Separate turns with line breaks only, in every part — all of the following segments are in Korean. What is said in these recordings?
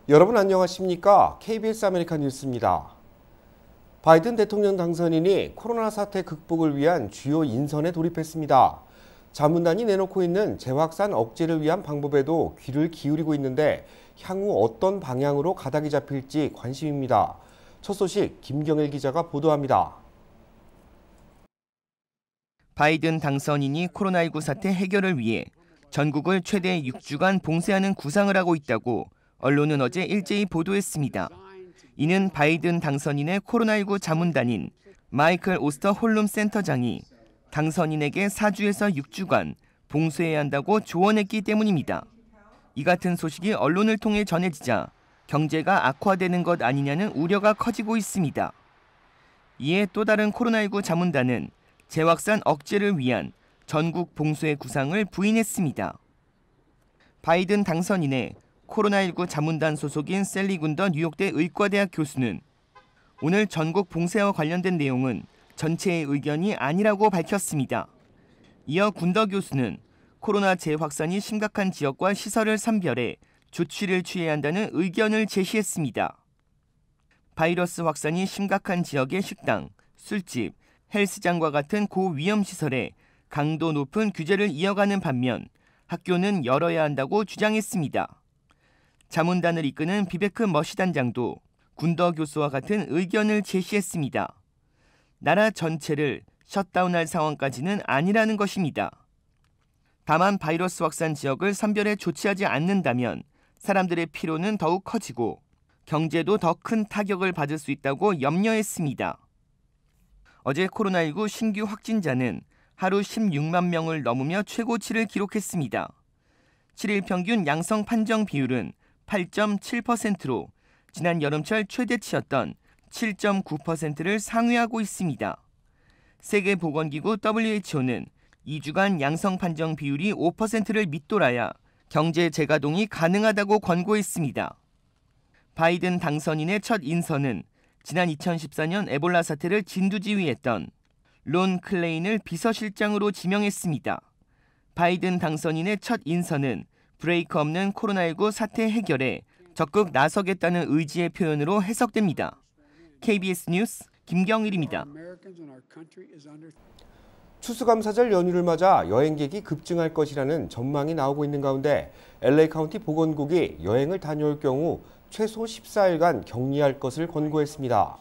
여러분 안녕하십니까? KBS 아메리칸 뉴스입니다. 바이든 대통령 당선인이 코로나 사태 극복을 위한 주요 인선에 돌입했습니다. 자문단이 내놓고 있는 재확산 억제를 위한 방법에도 귀를 기울이고 있는데 향후 어떤 방향으로 가닥이 잡힐지 관심입니다. 첫 소식 김경일 기자가 보도합니다.
바이든 당선인이 코로나19 사태 해결을 위해 전국을 최대 6주간 봉쇄하는 구상을 하고 있다고 언론은 어제 일제히 보도했습니다. 이는 바이든 당선인의 코로나19 자문단인 마이클 오스터 홀룸 센터장이 당선인에게 4주에서 6주간 봉쇄해야 한다고 조언했기 때문입니다. 이 같은 소식이 언론을 통해 전해지자 경제가 악화되는 것 아니냐는 우려가 커지고 있습니다. 이에 또 다른 코로나19 자문단은 재확산 억제를 위한 전국 봉쇄 구상을 부인했습니다. 바이든 당선인의 코로나19 자문단 소속인 셀리 군더 뉴욕대 의과대학 교수는 오늘 전국 봉쇄와 관련된 내용은 전체의 의견이 아니라고 밝혔습니다. 이어 군더 교수는 코로나 재확산이 심각한 지역과 시설을 선별해 조치를 취해야 한다는 의견을 제시했습니다. 바이러스 확산이 심각한 지역의 식당, 술집, 헬스장과 같은 고위험 시설에 강도 높은 규제를 이어가는 반면 학교는 열어야 한다고 주장했습니다. 자문단을 이끄는 비베크 머시 단장도 군더 교수와 같은 의견을 제시했습니다. 나라 전체를 셧다운할 상황까지는 아니라는 것입니다. 다만 바이러스 확산 지역을 선별해 조치하지 않는다면 사람들의 피로는 더욱 커지고 경제도 더 큰 타격을 받을 수 있다고 염려했습니다. 어제 코로나19 신규 확진자는 하루 16만 명을 넘으며 최고치를 기록했습니다. 7일 평균 양성 판정 비율은 8.7%로 지난 여름철 최대치였던 7.9%를 상회하고 있습니다. 세계보건기구 WHO는 2주간 양성 판정 비율이 5%를 밑돌아야 경제 재가동이 가능하다고 권고했습니다. 바이든 당선인의 첫 인선은 지난 2014년 에볼라 사태를 진두지휘했던 론 클레인을 비서실장으로 지명했습니다. 바이든 당선인의 첫 인선은 브레이크 없는 코로나19 사태 해결에 적극 나서겠다는 의지의 표현으로 해석됩니다. KBS 뉴스 김경일입니다.
추수감사절 연휴를 맞아 여행객이 급증할 것이라는 전망이 나오고 있는 가운데 LA 카운티 보건국이 여행을 다녀올 경우 최소 14일간 격리할 것을 권고했습니다.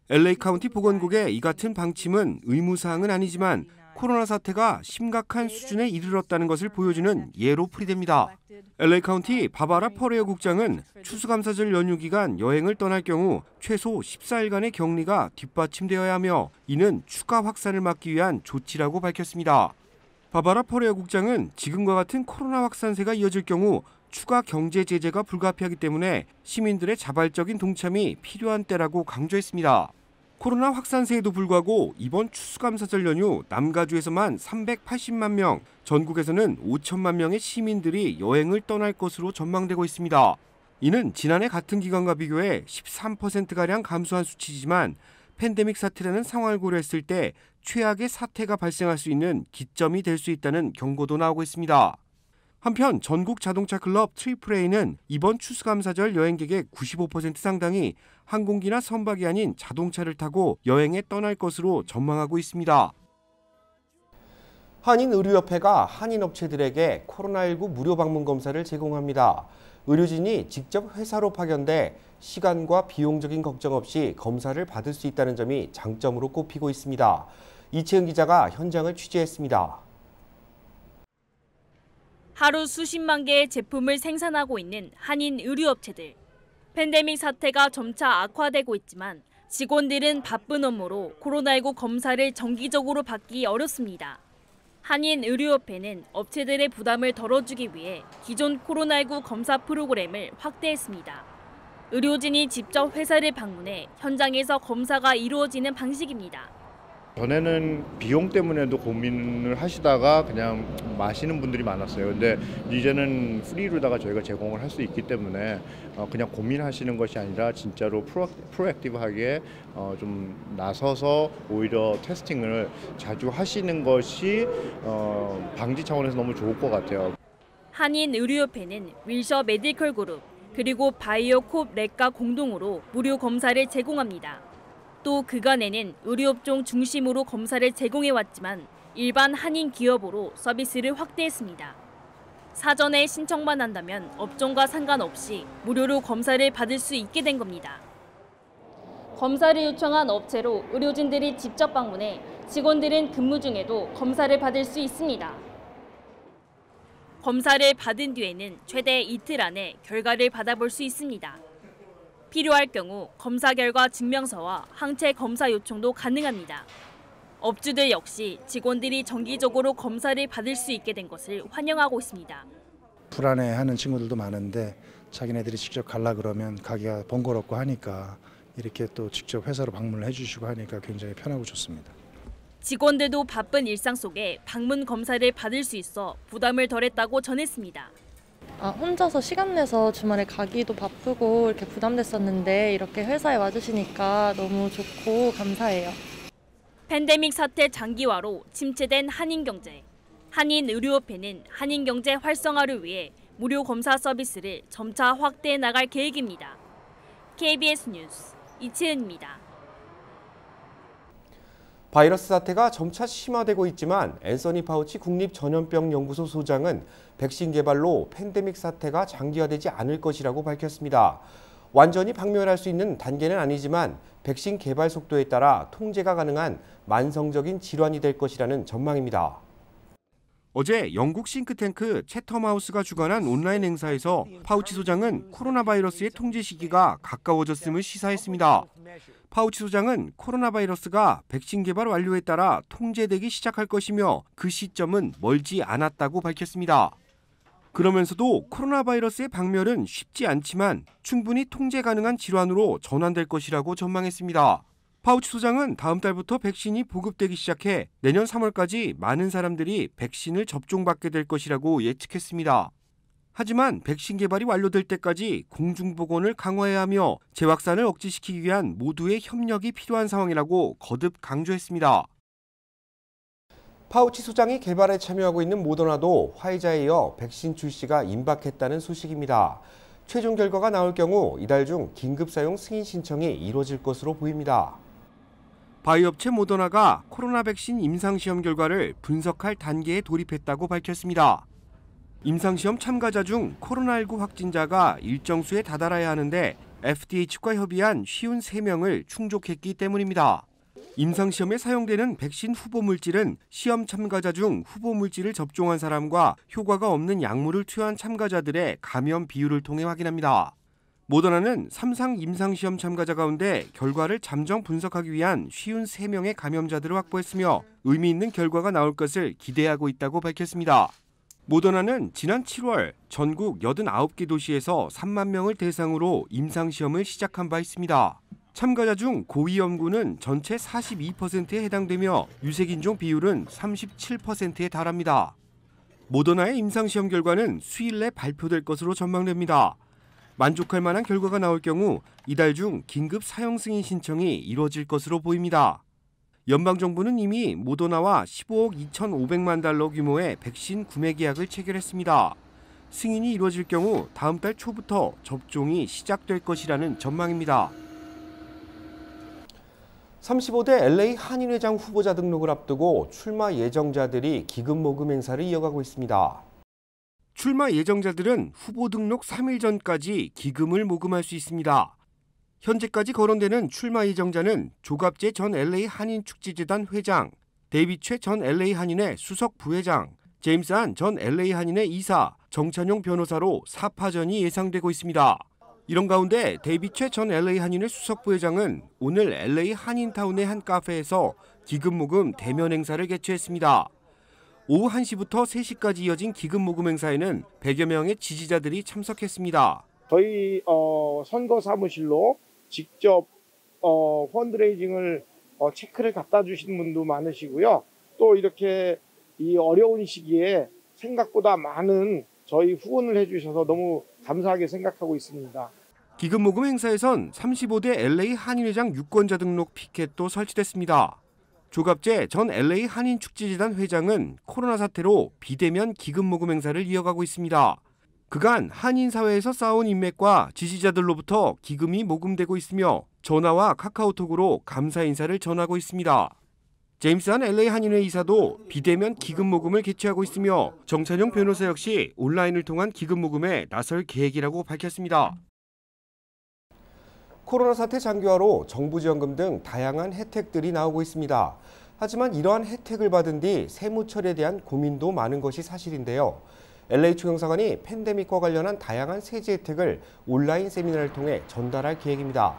LA 카운티 보건국의 이 같은 방침은 의무사항은 아니지만 코로나 사태가 심각한 수준에 이르렀다는 것을 보여주는 예로 풀이됩니다. LA 카운티 바바라 퍼레어 국장은 추수감사절 연휴 기간 여행을 떠날 경우 최소 14일간의 격리가 뒷받침되어야 하며 이는 추가 확산을 막기 위한 조치라고 밝혔습니다. 바바라 퍼레어 국장은 지금과 같은 코로나 확산세가 이어질 경우 추가 경제 제재가 불가피하기 때문에 시민들의 자발적인 동참이 필요한 때라고 강조했습니다. 코로나 확산세에도 불구하고 이번 추수감사절 연휴 남가주에서만 380만 명, 전국에서는 5천만 명의 시민들이 여행을 떠날 것으로 전망되고 있습니다. 이는 지난해 같은 기간과 비교해 13%가량 감소한 수치지만 팬데믹 사태라는 상황을 고려했을 때 최악의 사태가 발생할 수 있는 기점이 될 수 있다는 경고도 나오고 있습니다. 한편 전국 자동차 클럽 트리플A는 이번 추수감사절 여행객의 95% 상당이 항공기나 선박이 아닌 자동차를 타고 여행에 떠날 것으로 전망하고 있습니다. 한인의료협회가 한인업체들에게 코로나19 무료 방문 검사를 제공합니다. 의료진이 직접 회사로 파견돼 시간과 비용적인 걱정 없이 검사를 받을 수 있다는 점이 장점으로 꼽히고 있습니다. 이채은 기자가 현장을 취재했습니다.
하루 수십만 개의 제품을 생산하고 있는 한인 의류업체들. 팬데믹 사태가 점차 악화되고 있지만 직원들은 바쁜 업무로 코로나19 검사를 정기적으로 받기 어렵습니다. 한인 의류협회는 업체들의 부담을 덜어주기 위해 기존 코로나19 검사 프로그램을 확대했습니다. 의료진이 직접 회사를 방문해 현장에서 검사가 이루어지는 방식입니다.
전에는 비용 때문에도 고민을 하시다가 그냥 마시는 분들이 많았어요. 근데 이제는 프리로다가 저희가 제공을 할 수 있기 때문에 그냥 고민하시는 것이 아니라 진짜로 프로액티브하게 좀 나서서 오히려 테스팅을 자주 하시는 것이 방지 차원에서 너무 좋을 것 같아요.
한인 의료협회는 윌셔 메디컬 그룹, 그리고 바이오콥 랩과 공동으로 무료 검사를 제공합니다. 또 그간에는 의료업종 중심으로 검사를 제공해왔지만 일반 한인 기업으로 서비스를 확대했습니다. 사전에 신청만 한다면 업종과 상관없이 무료로 검사를 받을 수 있게 된 겁니다. 검사를 요청한 업체로 의료진들이 직접 방문해 직원들은 근무 중에도 검사를 받을 수 있습니다. 검사를 받은 뒤에는 최대 이틀 안에 결과를 받아볼 수 있습니다. 필요할 경우 검사 결과 증명서와 항체 검사 요청도 가능합니다. 업주들 역시 직원들이 정기적으로 검사를 받을 수 있게 된 것을 환영하고 있습니다.
불안해하는 친구들도 많은데 자기네들이 직접 가려 그러면 가기가 번거롭고 하니까 이렇게 또 직접 회사로 방문을 해주시고 하니까 굉장히 편하고 좋습니다.
직원들도 바쁜 일상 속에 방문 검사를 받을 수 있어 부담을 덜했다고 전했습니다.
혼자서 시간 내서 주말에 가기도 바쁘고 이렇게 부담됐었는데 이렇게 회사에 와주시니까 너무 좋고 감사해요.
팬데믹 사태 장기화로 침체된 한인경제. 한인의료협회는 한인경제 활성화를 위해 무료 검사 서비스를 점차 확대해 나갈 계획입니다. KBS 뉴스 이채은입니다.
바이러스 사태가 점차 심화되고 있지만 앤서니 파우치 국립전염병연구소 소장은 백신 개발로 팬데믹 사태가 장기화되지 않을 것이라고 밝혔습니다. 완전히 박멸할 수 있는 단계는 아니지만 백신 개발 속도에 따라 통제가 가능한 만성적인 질환이 될 것이라는 전망입니다. 어제 영국 싱크탱크 채텀하우스가 주관한 온라인 행사에서 파우치 소장은 코로나 바이러스의 통제 시기가 가까워졌음을 시사했습니다. 파우치 소장은 코로나 바이러스가 백신 개발 완료에 따라 통제되기 시작할 것이며 그 시점은 멀지 않았다고 밝혔습니다. 그러면서도 코로나 바이러스의 박멸은 쉽지 않지만 충분히 통제 가능한 질환으로 전환될 것이라고 전망했습니다. 파우치 소장은 다음 달부터 백신이 보급되기 시작해 내년 3월까지 많은 사람들이 백신을 접종받게 될 것이라고 예측했습니다. 하지만 백신 개발이 완료될 때까지 공중보건을 강화해야 하며 재확산을 억제시키기 위한 모두의 협력이 필요한 상황이라고 거듭 강조했습니다. 파우치 소장이 개발에 참여하고 있는 모더나도 화이자에 이어 백신 출시가 임박했다는 소식입니다. 최종 결과가 나올 경우 이달 중 긴급 사용 승인 신청이 이루어질 것으로 보입니다. 바이오업체 모더나가 코로나 백신 임상시험 결과를 분석할 단계에 돌입했다고 밝혔습니다. 임상시험 참가자 중 코로나19 확진자가 일정 수에 다다라야 하는데 FDA 측과 협의한 53명을 충족했기 때문입니다. 임상시험에 사용되는 백신 후보 물질은 시험 참가자 중 후보 물질을 접종한 사람과 효과가 없는 약물을 투여한 참가자들의 감염 비율을 통해 확인합니다. 모더나는 3상 임상시험 참가자 가운데 결과를 잠정 분석하기 위한 53명의 감염자들을 확보했으며 의미 있는 결과가 나올 것을 기대하고 있다고 밝혔습니다. 모더나는 지난 7월 전국 89개 도시에서 3만 명을 대상으로 임상시험을 시작한 바 있습니다. 참가자 중 고위험군은 전체 42%에 해당되며 유색인종 비율은 37%에 달합니다. 모더나의 임상시험 결과는 수일 내 발표될 것으로 전망됩니다. 만족할 만한 결과가 나올 경우 이달 중 긴급 사용 승인 신청이 이루어질 것으로 보입니다. 연방정부는 이미 모더나와 15억 2,500만 달러 규모의 백신 구매 계약을 체결했습니다. 승인이 이루어질 경우 다음 달 초부터 접종이 시작될 것이라는 전망입니다. 35대 LA 한인회장 후보자 등록을 앞두고 출마 예정자들이 기금 모금 행사를 이어가고 있습니다. 출마 예정자들은 후보 등록 3일 전까지 기금을 모금할 수 있습니다. 현재까지 거론되는 출마 예정자는 조갑재 전 LA 한인축제재단 회장, 데이비 최 전 LA 한인회 수석 부회장, 제임스 한 전 LA 한인회 이사, 정찬용 변호사로 4파전이 예상되고 있습니다. 이런 가운데 데이비 최 전 LA 한인회 수석 부회장은 오늘 LA 한인타운의 한 카페에서 기금 모금 대면 행사를 개최했습니다. 오후 1시부터 3시까지 이어진 기금 모금 행사에는 100여 명의 지지자들이 참석했습니다.
저희 선거 사무실로 직접 펀드레이징을 체크를 갖다 주신 분도 많으시고요. 또 이렇게 이 어려운 시기에 생각보다 많은 저희 후원을 해주셔서 너무 감사하게 생각하고 있습니다.
기금 모금 행사에선 35대 LA 한인회장 유권자 등록 피켓도 설치됐습니다. 조갑재 전 LA 한인축제재단 회장은 코로나 사태로 비대면 기금 모금 행사를 이어가고 있습니다. 그간 한인 사회에서 쌓아온 인맥과 지지자들로부터 기금이 모금되고 있으며 전화와 카카오톡으로 감사 인사를 전하고 있습니다. 제임스 한 LA 한인회 이사도 비대면 기금 모금을 개최하고 있으며 정찬용 변호사 역시 온라인을 통한 기금 모금에 나설 계획이라고 밝혔습니다. 코로나 사태 장기화로 정부 지원금 등 다양한 혜택들이 나오고 있습니다. 하지만 이러한 혜택을 받은 뒤 세무 처리에 대한 고민도 많은 것이 사실인데요. LA 총영사관이 팬데믹과 관련한 다양한 세제 혜택을 온라인 세미나를 통해 전달할 계획입니다.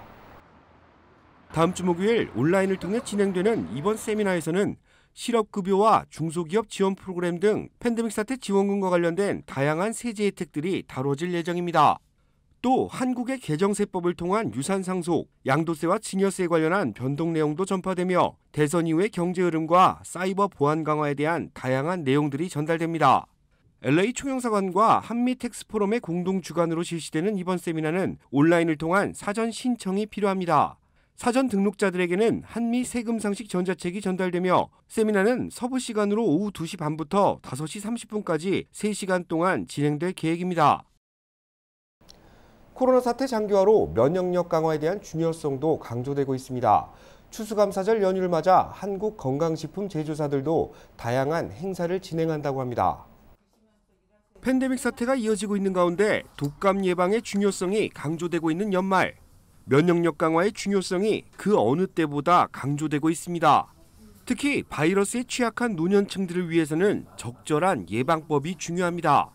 다음 주 목요일 온라인을 통해 진행되는 이번 세미나에서는 실업급여와 중소기업 지원 프로그램 등 팬데믹 사태 지원금과 관련된 다양한 세제 혜택들이 다뤄질 예정입니다. 또 한국의 개정세법을 통한 유산 상속, 양도세와 증여세에 관련한 변동 내용도 전파되며 대선 이후의 경제 흐름과 사이버 보안 강화에 대한 다양한 내용들이 전달됩니다. LA 총영사관과 한미 텍스 포럼의 공동 주관으로 실시되는 이번 세미나는 온라인을 통한 사전 신청이 필요합니다. 사전 등록자들에게는 한미 세금 상식 전자책이 전달되며 세미나는 서부 시간으로 오후 2시 반부터 5시 30분까지 3시간 동안 진행될 계획입니다. 코로나 사태 장기화로 면역력 강화에 대한 중요성도 강조되고 있습니다. 추수감사절 연휴를 맞아 한국 건강식품 제조사들도 다양한 행사를 진행한다고 합니다. 팬데믹 사태가 이어지고 있는 가운데 독감 예방의 중요성이 강조되고 있는 연말. 면역력 강화의 중요성이 그 어느 때보다 강조되고 있습니다. 특히 바이러스에 취약한 노년층들을 위해서는 적절한 예방법이 중요합니다.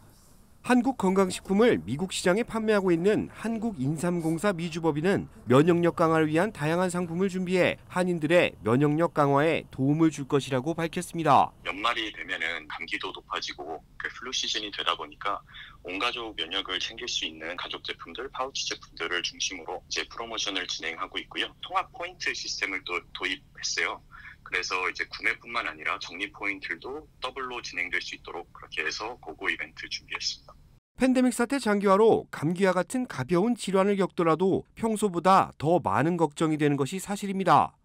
한국 건강식품을 미국 시장에 판매하고 있는 한국인삼공사 미주법인은 면역력 강화를 위한 다양한 상품을 준비해 한인들의 면역력 강화에 도움을 줄 것이라고 밝혔습니다.
연말이 되면은 감기도 높아지고 플루 시즌이 되다 보니까 온 가족 면역을 챙길 수 있는 가족 제품들, 파우치 제품들을 중심으로 이제 프로모션을 진행하고 있고요. 통합 포인트 시스템을 또 도입했어요. 그래서 이제 구매뿐만 아니라 적립 포인트도 더블로 진행될 수 있도록 그렇게 해서 고고 이벤트 준비했습니다.
팬데믹 사태 장기화로 감기와 같은 가벼운 질환을 겪더라도 평소보다 더 많은 걱정이 되는 것이 사실입니다.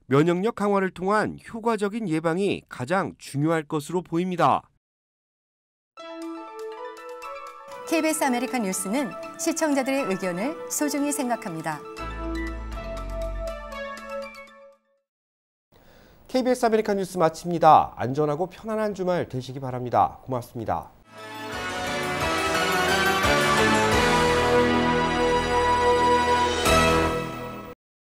면역력 강화를 통한 효과적인 예방이 가장 중요할 것으로 보입니다.
KBS 아메리칸 뉴스는 시청자들의 의견을 소중히 생각합니다.
KBS 아메리칸 뉴스 마칩니다. 안전하고 편안한 주말 되시기 바랍니다. 고맙습니다.